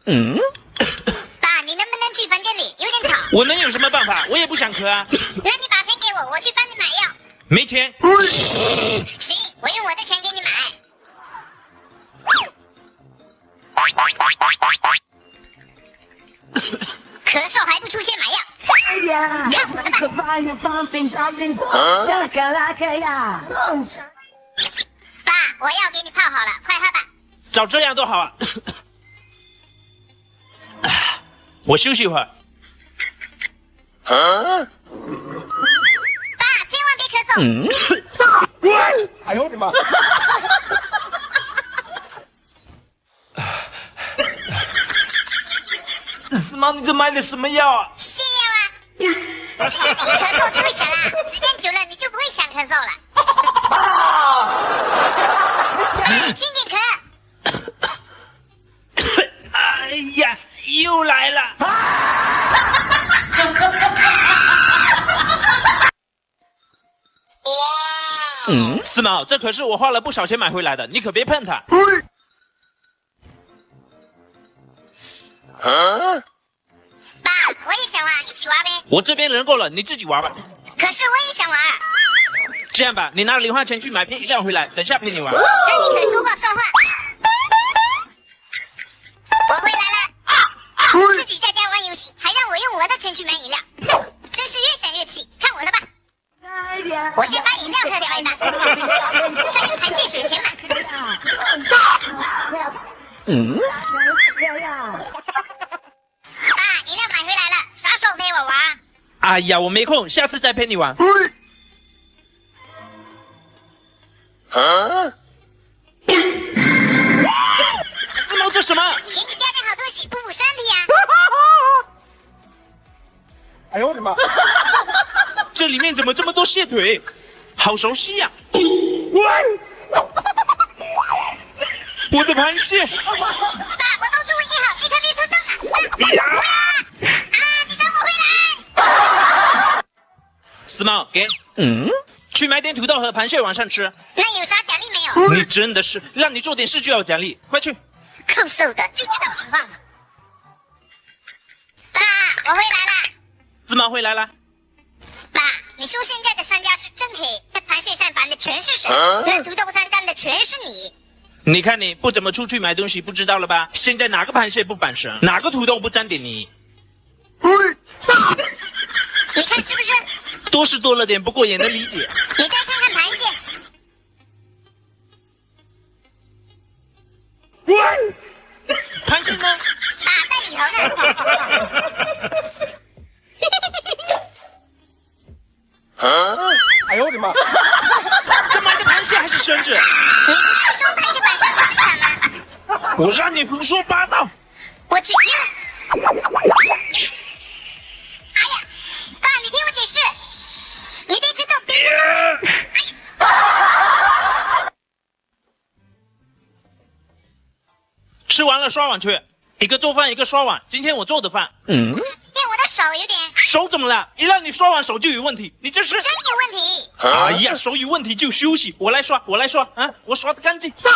爸，你能不能去房间里？有点吵。我能有什么办法？我也不想咳啊。那你把钱给我，我去帮你买药。没钱。行，我用我的钱给你买。咳嗽还不出钱买药？哎呀，看我的吧。爸，我药给你泡好了，快喝吧。早这样多好啊！我休息一会儿。爸，千万别咳嗽。哎呦我的妈！四毛，你这买的什么药啊？泻药啊！只要你一咳嗽就会响啦，时间久了你就不会想咳嗽了。爸，你轻点咳。哎呀，又来了！四毛，这可是我花了不少钱买回来的，你可别碰它。爸，我也想玩，一起玩呗。我这边人够了，你自己玩吧。可是我也想玩。这样吧，你拿零花钱去买瓶饮料回来，等下陪你玩。那你可说话算话。我回来了。自己在家玩游戏，还让我用我的钱去买饮料，哼，真是越想越气。看我的吧。我先把饮料喝掉一半，再用含汽水填满。爸，饮料买回来了，啥时候陪我玩？哎呀，我没空，下次再陪你玩。四毛，这什么？给你加点好东西，补补身体呀。哎呦我的妈！这里面怎么这么多蟹腿？好熟悉呀！我的螃蟹！爸，我都注意好，你可别出动了。不要！你等我回来。四毛，给。去买点土豆和螃蟹晚上吃。那有啥奖励没有？你真的是让你做点事就要奖励，快去！控诉的就知道实话了。爸，我回来了。四毛回来了。爸，你说现在的商家是真黑，那螃蟹上绑的全是神，那土豆上沾的全是你。你看你不怎么出去买东西，不知道了吧？现在哪个螃蟹不绑神，哪个土豆不沾点泥？你看是不是？多是多了点，不过也能理解。你再看看螃蟹。螃蟹呢？爸在里头呢。哎呦我的妈！这买的螃蟹还是生着？你不是说螃蟹板上很正常吗？我让你胡说八道！我去晕了。哎呀，爸，你听我解释，你别吹动，别吹动。吃完了刷碗去，一个做饭，一个刷碗。今天我做的饭。今天我的手有点。手怎么了？一让你刷碗手就有问题，你这是？真有问题。哎呀，手有问题就休息，我来刷啊，我刷得干净。爸，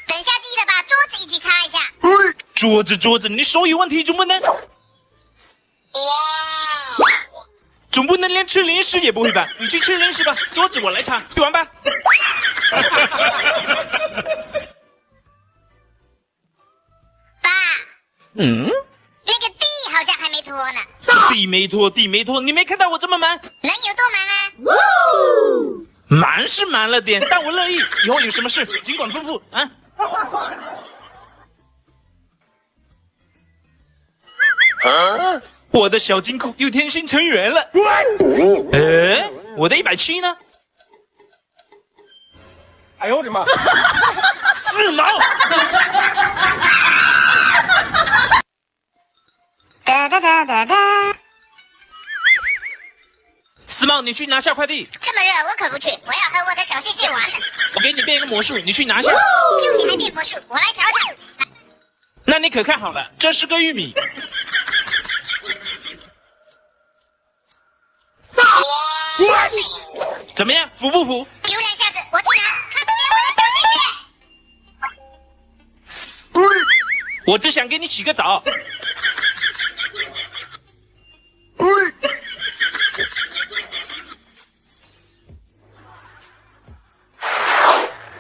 等下记得把桌子一起擦一下。桌子，你手有问题总不能？总不能连吃零食也不会吧？你去吃零食吧，桌子我来擦，去玩吧。爸，那个地好像还没拖呢。地没拖，你没看到我这么忙？人有多忙啊？忙是忙了点，但我乐意。以后有什么事尽管吩咐啊。我的小金库又添新成员了。我的170呢？哎呦我的妈！四毛！哒哒哒哒哒。四毛，你去拿下快递。这么热，我可不去，我要和我的小蟹蟹玩呢。我给你变一个魔术，你去拿下。就你还变魔术，我来瞧瞧。那你可看好了，这是个玉米。怎么样，服不服？有两下子，我去拿，看不见我的小蟹我只想给你洗个澡。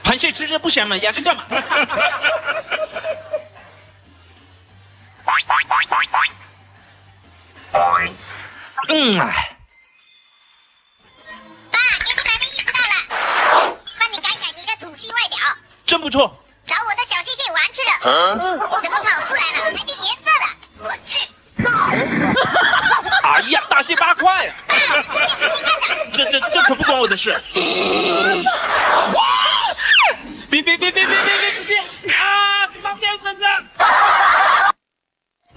螃蟹吃着不香吗？压着干嘛？哎。爸，给你买的衣服到了，帮你改改你的土气外表。真不错。找我的小星星玩去了，怎么跑出来了？还变颜色了，我去！哎呀，大卸8块呀！这可不关我的事。别啊！四毛这样等着。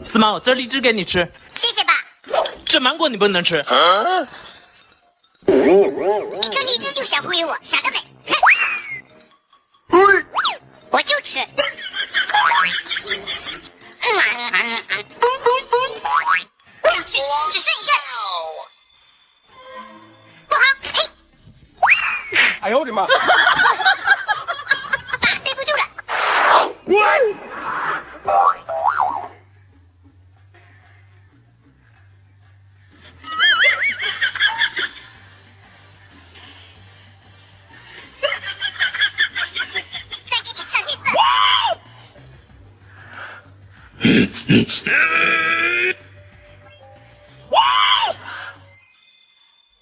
四毛，这荔枝给你吃。谢谢爸。这芒果你不能吃。一个荔枝就想忽悠我，傻的美！我就吃。我想吃，只剩一个。不好，嘿！哎呦我的妈！爸，对不住了。再给你上点色。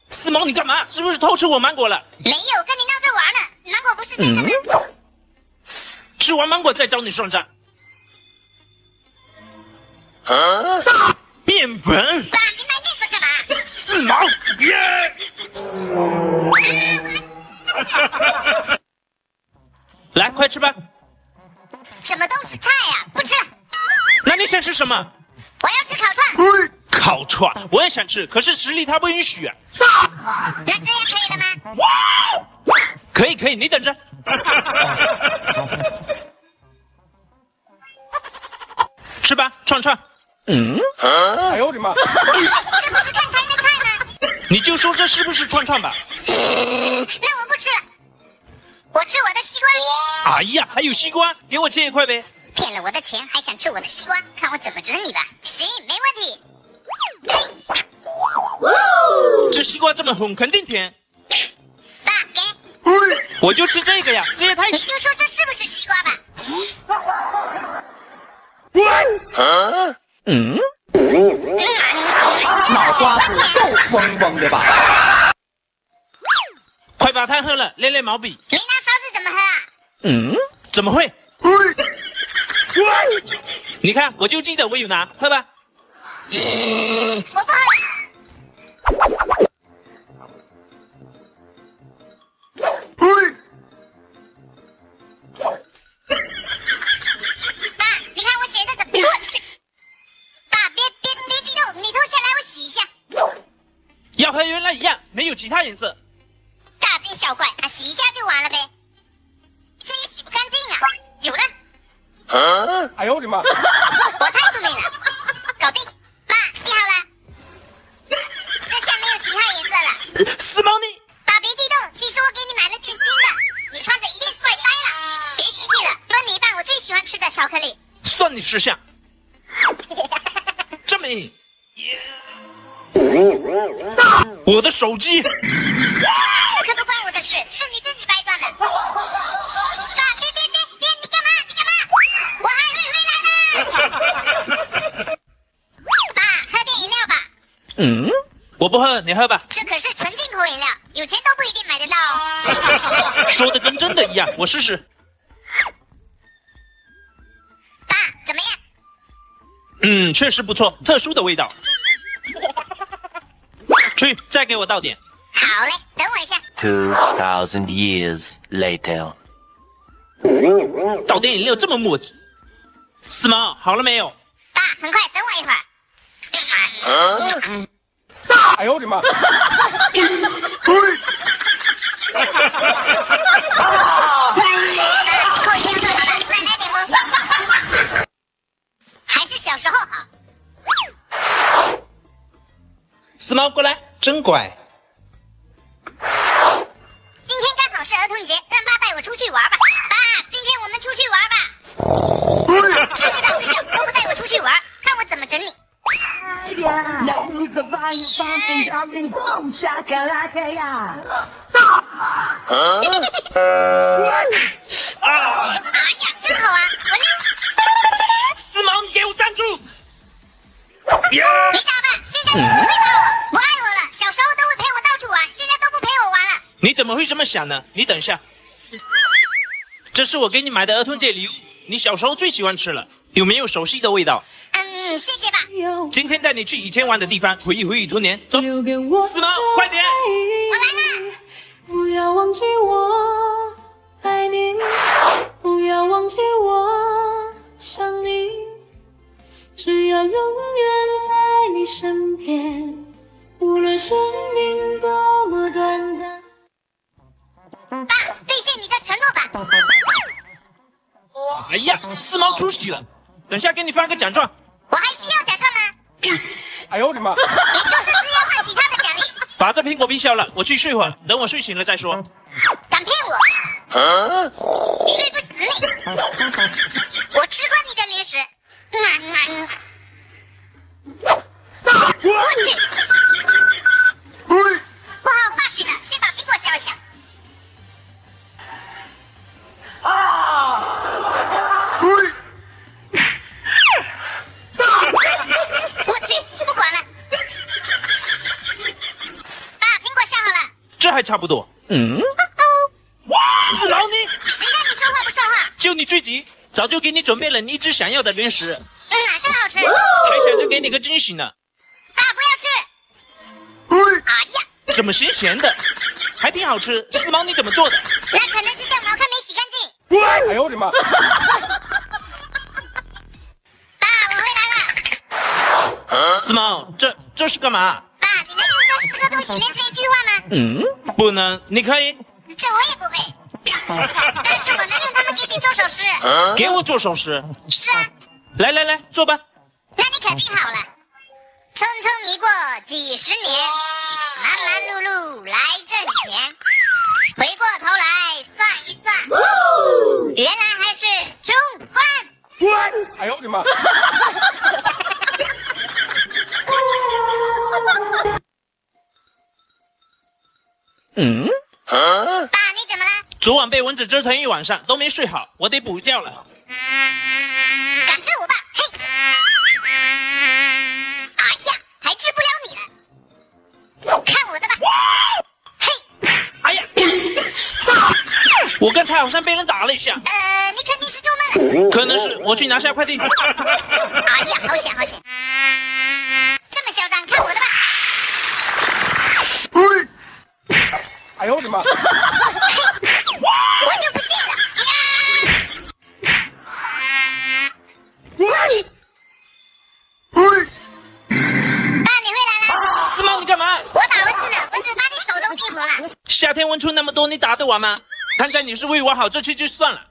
四毛，你干嘛？是不是偷吃我芒果了？没有，跟你闹着玩呢。芒果不是真的吗？吃完芒果再找你算账。面粉。爸，你买面粉干嘛？四毛，耶！来，快吃吧。什么都是菜呀，不吃了。那你想吃什么？我要吃烤串。烤串，我也想吃，可是实力它不允许啊。那这样可以了吗？可以，你等着。吃吧，串串。哎呦我的妈！这不是看菜的菜吗？你就说这是不是串串吧？那我不吃了，我吃我的西瓜。哎呀，还有西瓜，给我切一块呗。骗了我的钱还想吃我的西瓜，看我怎么整你吧！行，没问题。这西瓜这么红，肯定甜。爸，给。我就吃这个呀，这也太……你就说这是不是西瓜吧？脑瓜子够嗡嗡的吧？快把汤喝了，练练毛笔。没拿勺子怎么喝啊？怎么会？你看，我就记得我有拿，喝吧。我不喝了。爸，你看我写的怎么？我去！爸，别激动，你脱下来我洗一下。要和原来一样，没有其他颜色。大惊小怪，洗一下就完了呗。这也洗不干净啊！有了。哎呦我的妈！我太聪明了，搞定！爸，洗好了，这下没有其他颜色了。四毛你，爸别激动，其实我给你买了件新的，你穿着一定帅呆了。别生气了，分你一半我最喜欢吃的巧克力。算你识相。这美，我的手机。可不关我的事，是你自己掰断的。爸，别，你干嘛？我还会回来的。爸，喝点饮料吧。我不喝，你喝吧。这可是纯进口饮料，有钱都不一定买得到哦。说的跟真的一样，我试试。爸，怎么样？确实不错，特殊的味道。去，再给我倒点。好嘞，等我一下。 2,000 years later. 倒点饮料这么磨叽。四毛，好了没有？爸，很快，等我一会儿。哎呦我的妈！进口饮料做好了，再来点吗？还是小时候好。四毛过来，真乖。今天刚好是儿童节，让爸带我出去玩吧。爸，今天我们出去玩吧。只知道睡觉，都不带我出去玩，看我怎么整你！哎呀，真好啊！我溜。四毛，你给我站住！你打吧，现在你只会打我，不爱我了。小时候都会陪我到处玩，现在都不陪我玩了。你怎么会这么想呢？你等一下，这是我给你买的儿童节礼物，你小时候最喜欢吃了，有没有熟悉的味道？谢谢吧。今天带你去以前玩的地方，回忆童年。走，四毛，快点！我来了。不要忘记我爱你，不要忘记我想你，只要永远在你身边，无论生命多么短暂。爸，兑现你的承诺吧。哎呀，四毛出息了，等下给你发个奖状。我还需要奖状吗？哎呦我的妈！你说这是要换其他的奖励？把这苹果皮削了，我去睡会儿，等我睡醒了再说。敢骗我？睡不死你！我吃光你的零食！我去！不好发醒了，先把苹果削一下。我去，不管了。爸，苹果削好了。这还差不多。四毛你，谁让你说话不说话？就你最急，早就给你准备了你一直想要的零食，哪个好吃？还想着给你个惊喜呢。爸，不要吃！哎呀，怎么咸咸的，还挺好吃。四毛你怎么做的？那可能是掉毛看没洗干净。哎呦我的妈！爸，我回来了。四毛，这是干嘛？爸，你能用这10个东西连成一句话吗？不能，你可以这我也不会，但是我能用它们给你做首诗。给我做首诗。是啊，来，做吧。那你肯定好了。匆匆一过几十年，忙忙碌碌来挣钱，回过头来算一算，原来还是中官。哎呦我的妈！爸，你怎么了？昨晚被蚊子折腾一晚上，都没睡好，我得补觉了。敢治我吧？嘿！哎呀，还治不了你了，看我的吧！嘿！哎呀，我刚才好像被人打了一下，你肯定是做梦了。可能是我去拿下快递。哎呀，好险好险！这么嚣张，看我的吧！哎呦我的妈！我就不信了！呀！我去！爸，你回来了！四毛，你干嘛？我打蚊子呢，蚊子把你手都叮红了。夏天蚊虫那么多，你打得完吗？看在你是为我好，这期就算了。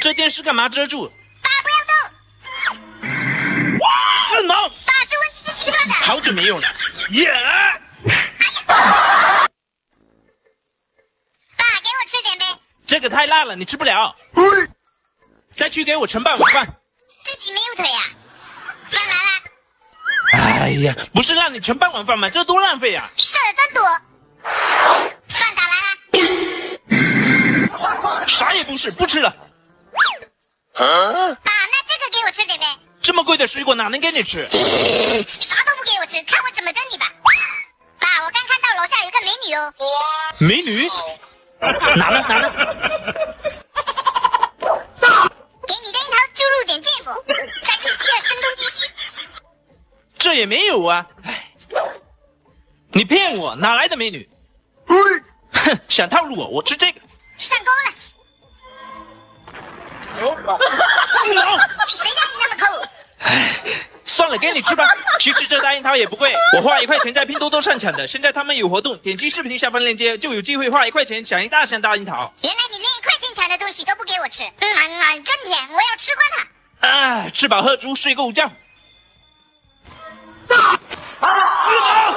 这电视干嘛遮住？爸，不要动！四毛，爸，是蚊子自己抓的。好久没用了。耶！爸，给我吃点呗。这个太辣了，你吃不了。再去给我盛半碗饭。自己没有腿呀、饭来了。哎呀，不是让你盛半碗饭吗？这多浪费呀！事儿真多。饭打来了。啥也不是，不吃了。爸，那这个给我吃点呗。这么贵的水果哪能给你吃？啥都不给我吃，看我怎么整你吧。爸，我刚看到楼下有个美女哦。美女？哪了？给你的樱桃注入点芥末，再进行个声东击西。这也没有啊！哎，你骗我，哪来的美女？哼，想套路我，我吃这个。上钩了。哎呦我的妈！四毛，谁让你那么抠？算了，给你吃吧。其实这大樱桃也不贵，我花1块钱在拼多多上抢的。现在他们有活动，点击视频下方链接就有机会花1块钱抢一大箱大樱桃。原来你连1块钱抢的东西都不给我吃。真甜，我要吃光它。啊，吃饱喝足，睡个午觉。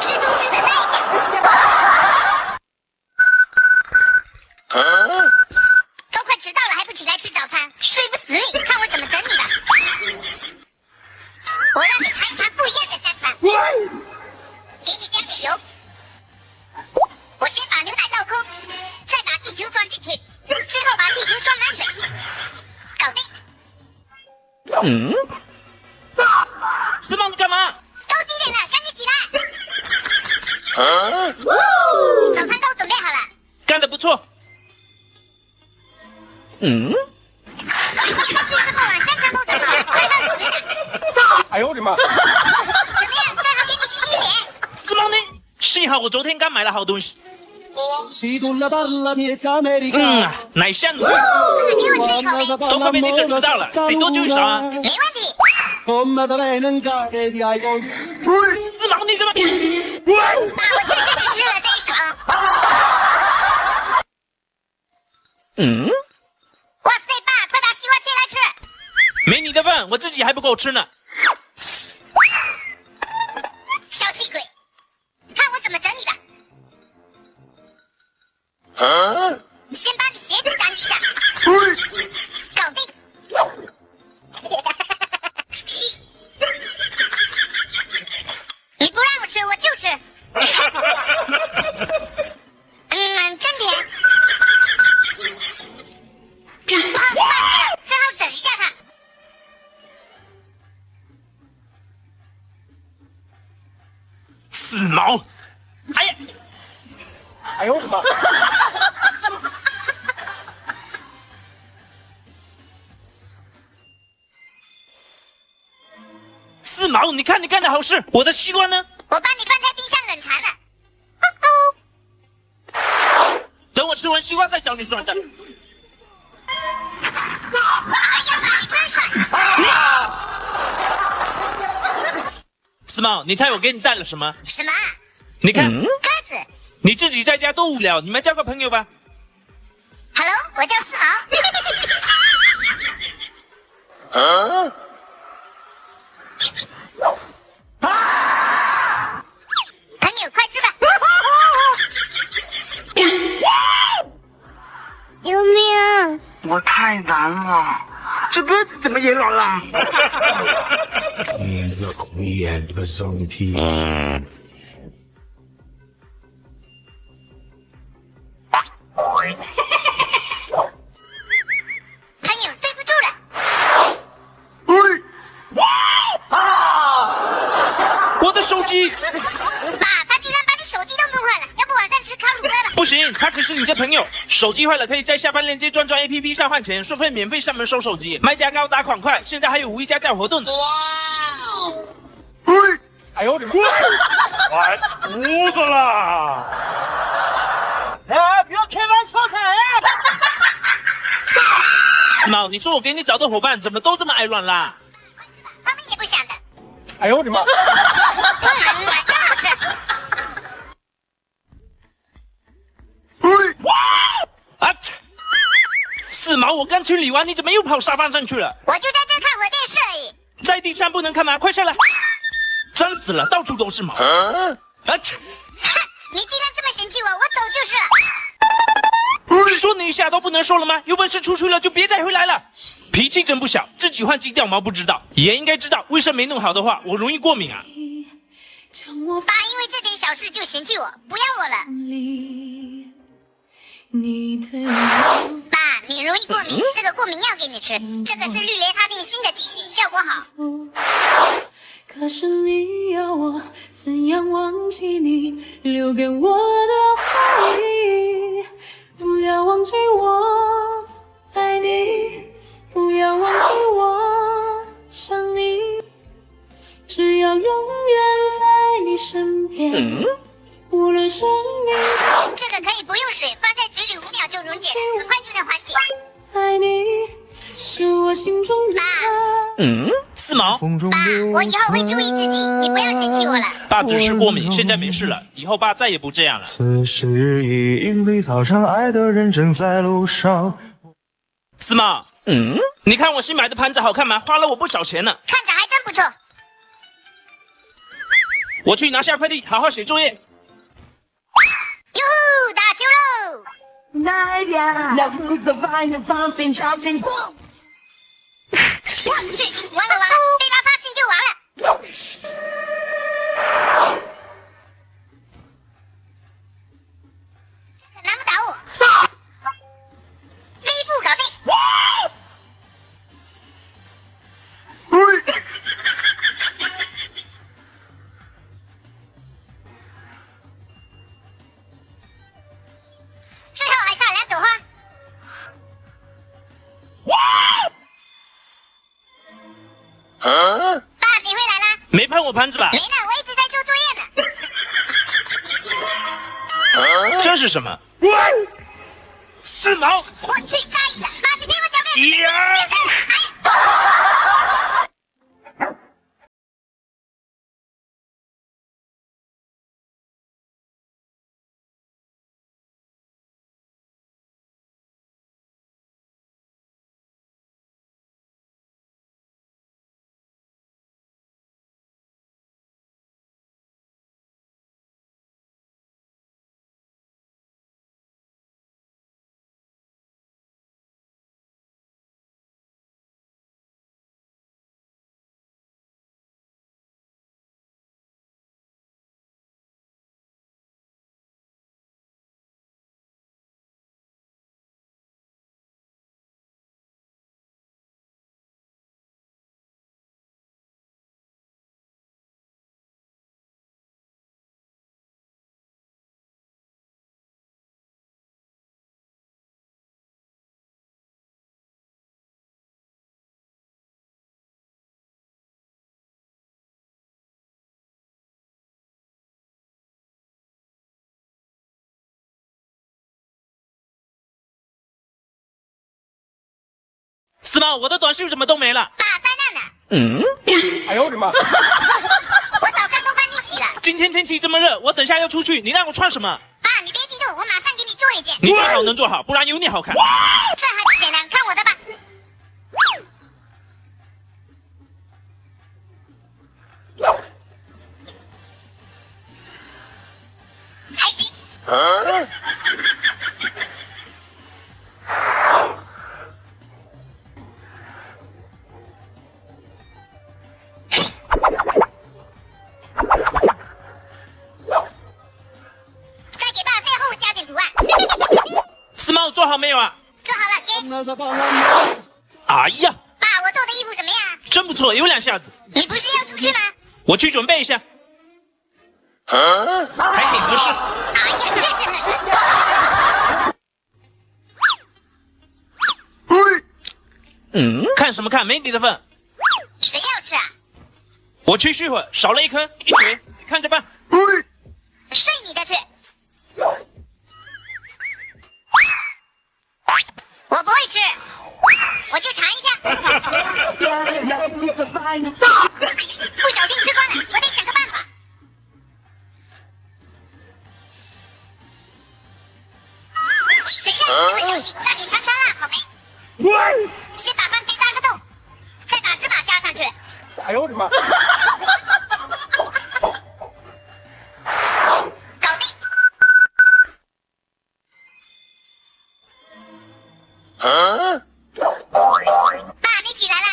吃东西的代价。都快迟到了还不起来吃早餐，睡不死你，看我怎么整你吧。地球装进去，之后把地球装满水，搞定。司马，你干嘛？都几点了？赶紧起来！早餐都准备好了。干得不错。你是不是这么晚香肠都整好了？快快滚点！哎呦我的妈！怎么样？正好给你洗洗脸。司马，你幸好我昨天刚买了好东西。奶香卤，给我吃一口呗。多亏被你整知道了，得多久一勺啊？没问题。司马，你怎么？爸，我确实只吃了这一勺。哇塞，爸，快把西瓜切来吃。没你的份，我自己还不够吃呢。小气鬼，看我怎么整你的！先把你鞋子粘一下，搞定。你不让我吃，我就吃。真甜。爸知道，正好整一下它。四毛，哎呀，哎呦我的妈！四毛，你看你干的好事，我的西瓜呢？我把你放在冰箱冷藏了。等我吃完西瓜再找你算账。哎呀妈，你真帅！四毛，你猜我给你带了什么？什么？你看，鸽子。你自己在家多无聊，你们交个朋友吧。Hello，我叫四毛。朋友，快吃吧。救命！我太难了，这脖子怎么也软了？朋友，对不住了。我的手机！爸，他居然把你手机都弄坏了，要不晚上吃烤乳鸽吧？不行，他可是你的朋友。手机坏了可以在下方链接转转 APP 上换钱，顺便免费上门收手机，卖价高打款快，现在还有5一加调活动呢。哎呦我的妈！完犊子了！哎，不要开玩笑噻！四毛，你说我给你找的伙伴怎么都这么爱乱啦？他们也不想的。哎呦我的妈！真好吃。啊！四毛，我刚清理完，你怎么又跑沙发上去了？我就在这看会电视而已。在地上不能看吗？快下来！脏死了，到处都是毛。啊！哼，你既然这么嫌弃我，我走就是了。说你一下都不能说了吗？有本事出去了就别再回来了。脾气真不小，自己换季掉毛不知道，也应该知道卫生没弄好的话，我容易过敏啊。爸因为这点小事就嫌弃我，不要我了。爸，你容易过敏，这个过敏药给你吃，这个是氯雷他定新的剂型，效果好。可是你要我怎样忘记你留给我的回忆？不要忘记我爱你，不要忘记我想你，只要永远在你身边。无论生命，这个可以不用水，放在嘴里5秒就溶解了，很快就能缓解。爱你是我心中的。四毛，爸，我以后会注意自己，你不要嫌弃我了。爸只是过敏，现在没事了，以后爸再也不这样了。此时已莺飞草长，爱的人正在路上。四毛，你看我新买的盘子好看吗？花了我不少钱呢。看着还真不错。我去拿下快递，好好写作业。哟呼，打球喽！来呀，来不的反应放飞超进步。我去，完了，被他发现就完了。这可难不倒我。爸，你回来啦？没碰我盘子吧没？呢，我一直在做作业呢。这是什么？四毛！我去大意了，爸，你听我讲没有？呀！别生了，哎呀！四毛，我的短袖怎么都没了？爸在那呢，哎呦我的妈！我早上都帮你洗了。今天天气这么热，我等下要出去，你让我穿什么？爸，你别激动，我马上给你做一件。你最好能做好，不然有你好看。这还简单，看我的吧。还行。再给爸背后加点图案。四毛做好没有啊？做好了，给。哎呀，爸，我做的衣服怎么样？真不错，有两下子。你不是要出去吗？我去准备一下。还挺合适。哎呀，确实合适。看什么看？没你的份。谁要吃啊？我去续会儿，少了一颗，一锤，你看着办。睡你的去。我不会吃，我就尝一下。不小心吃光了，我得想个办法。谁让你这么小心？让你尝尝辣草莓。先把番茄扎个洞，再把芝麻加上去。哎呦我的妈！搞定。爸，你起来了。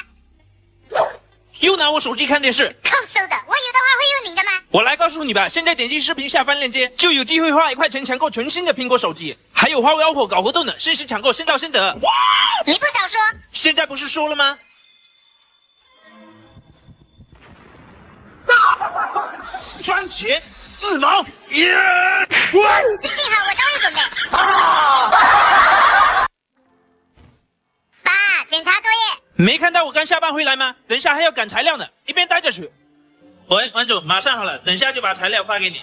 又拿我手机看电视。扣搜的，我有的话会用你的吗？我来告诉你吧，现在点击视频下方链接，就有机会花1块钱抢购全新的苹果手机，还有花为 OPPO 搞活动呢，限时抢购，先到先得。你不早说。现在不是说了吗？番茄4毛，耶！幸好我早有准备。爸，检查作业。没看到我刚下班回来吗？等一下还要赶材料呢，一边待着去。喂，王总，马上好了，等下就把材料发给你。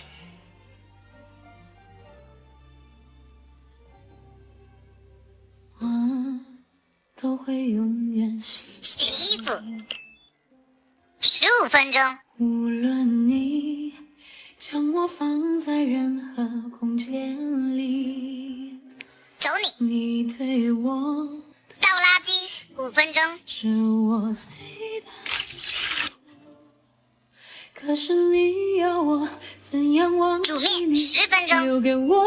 我都会永远洗衣服15分钟。无论你将我放在任何空间里，走你。你对我倒垃圾5分钟。是我最大的可是你要我怎样忘记煮面你10分钟。留给我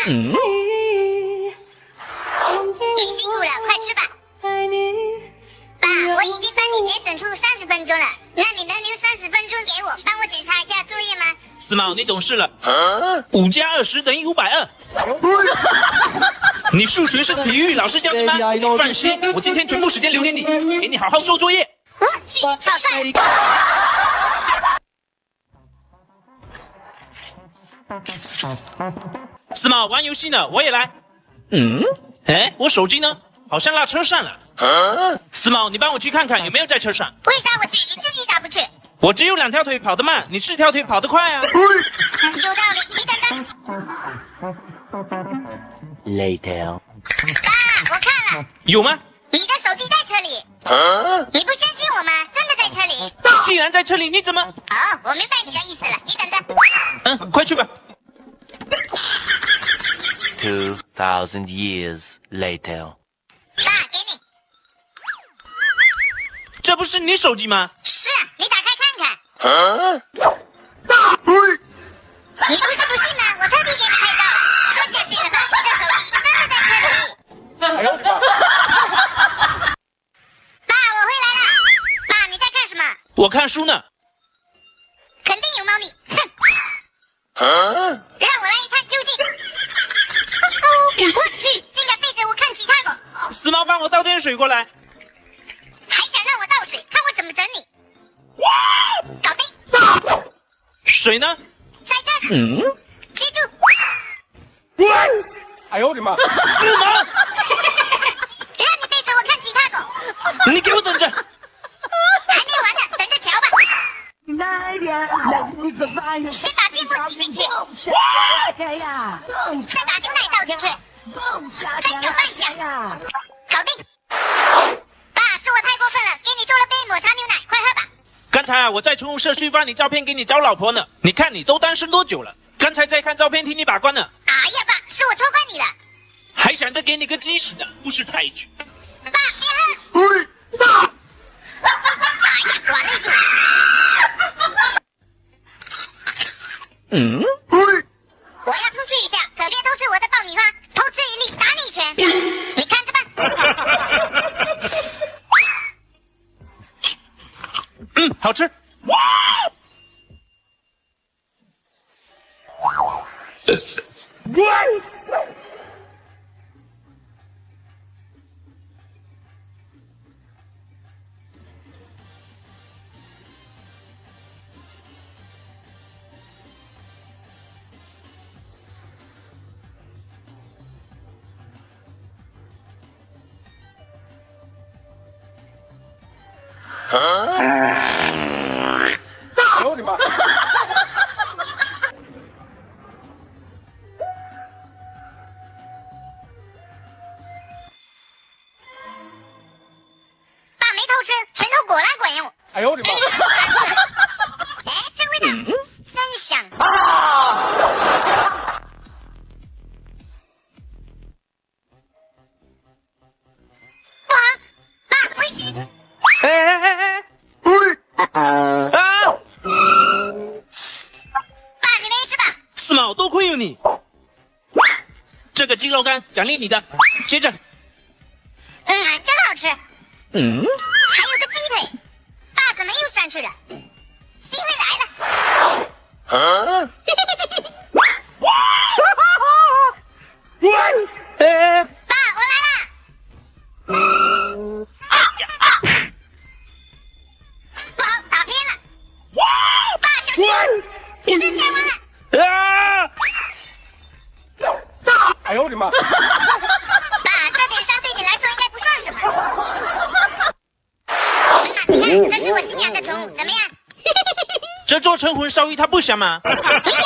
的你你辛苦了，快吃吧。爱你爸，我已经帮你节省出30分钟了，那你能留30分钟给我，帮我检查一下作业吗？4毛，你懂事了。5加20等于520。你数学是体育老师教的吗？放心，我今天全部时间留给你，给你好好做作业。我去，草率。4毛玩游戏呢，我也来。哎，我手机呢？好像落车上了。思毛，你帮我去看看有没有在车上。为啥我去，你自己咋不去？我只有2条腿跑得慢，你4条腿跑得快啊。有道理，你等着。 Later. 爸，我看了，有吗？你的手机在车里。你不相信我吗？真的在车里。既然在车里，你怎么？哦，我明白你的意思了，你等着。快去吧。 2,000 years later. 爸，给你。这不是你手机吗？是啊，你打开看看。你不是不信吗？我特地给你拍照了，这下信了吧？你的手机真的在车里。哎呦我的妈！爸，我回来了。爸，你在看什么？我看书呢。肯定有猫腻。哼！让我来一探究竟。我去，竟敢背着我看其他狗，思毛，帮我倒点水过来。还想让我倒水，看我怎么整你！搞定！水呢？在这儿呢。接住！哎呦我的妈！思毛，让你背着我看其他狗，你给我等着。还没完呢，等着瞧吧。先把芥末挤进去，再把牛奶倒进去，再搅拌一下，搞定。爸，是我太过分了，给你做了杯抹茶牛奶，快喝吧。刚才我在宠物社区发你照片给你找老婆呢，你看你都单身多久了？刚才在看照片替你把关呢。哎呀，爸，是我错怪你了。还想着给你个惊喜呢，不识抬举。爸，别喝。哎呀，软了一步。我要出去一下，可别偷吃我的爆米花，偷吃一粒打你一拳。你看着办。好吃。哎呦我的妈！爸没偷吃，拳头果然管用。哎呦我的妈！哎，这味道真香。哇，爸，危险！哎！啊！爸，你没事吧？思毛，多亏有你。这个鸡肉干奖励你的，接着。真好吃。还有个鸡腿，爸可能又上去了，机会来了。爸，我来了。不好，打偏了。爸，小心！这下完了。啊！哎呦我的妈！爸，这点伤对你来说应该不算什么。爸，你看，这是我新养的宠物，怎么样？这做成荤烧鱼它不香吗？你敢？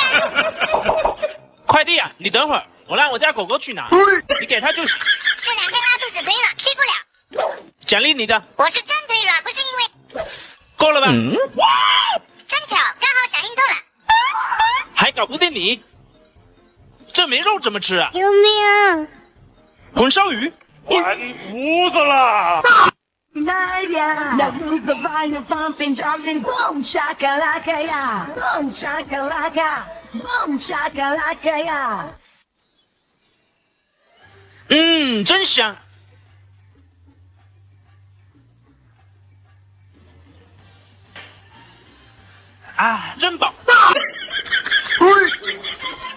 快递啊，你等会儿，我让我家狗狗去拿，你给它就行。这2天拉肚子腿软，去不了。奖励你的，我是真腿软，不是因为。够了吧？真巧，刚好响应够了。还搞不定你，这没肉怎么吃啊？救命！荤烧鱼，完犊子了！ Now who's the volume pumping, jumping, boom shakalaka ya, boom shakalaka, boom shakalaka ya. 真香。啊，真饱。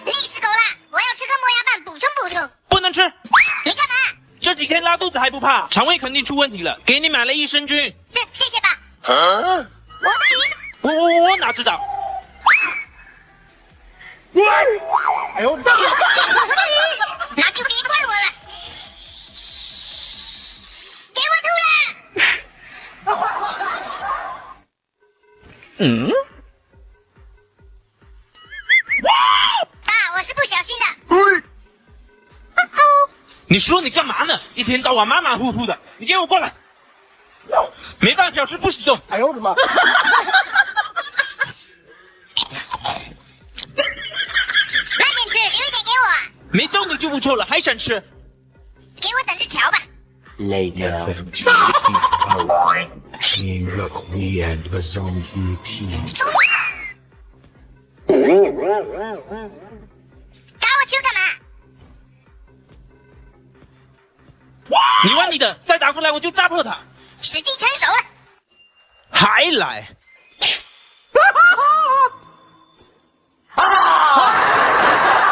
累死狗了！我要吃个磨牙棒补充补充。不能吃，你干嘛？这几天拉肚子还不怕，肠胃肯定出问题了。给你买了益生菌。谢谢爸。我的鱼呢？我哪知道？哎呦我的妈！我的鱼，那就别怪我了。给我吐！爸，我是不小心的。你说你干嘛呢？一天到晚马马虎虎的，你给我过来！没半小时不许动！哎呦我的妈！慢点吃，留一点给我。没动你就不错了，还想吃？给我等着瞧吧。 Later. 打我球干嘛？你玩你的，再打过来我就扎破他！时机成熟了。还来！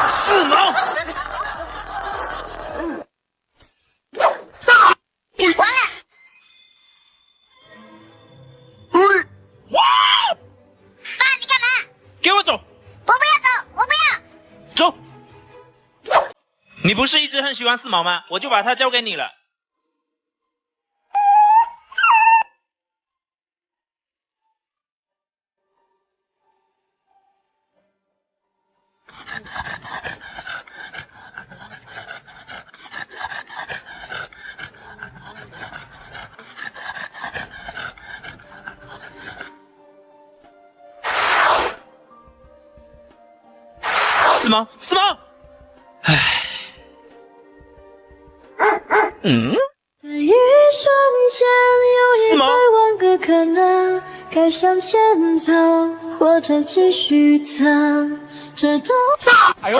四毛！完了！爸，你干嘛？给我走！我不要走，我不要。走！你不是一直很喜欢四毛吗？我就把它交给你了。四毛，四毛！唉，在一瞬间，有一百万个可能，该向前走，或者继续等，这都。哎呦！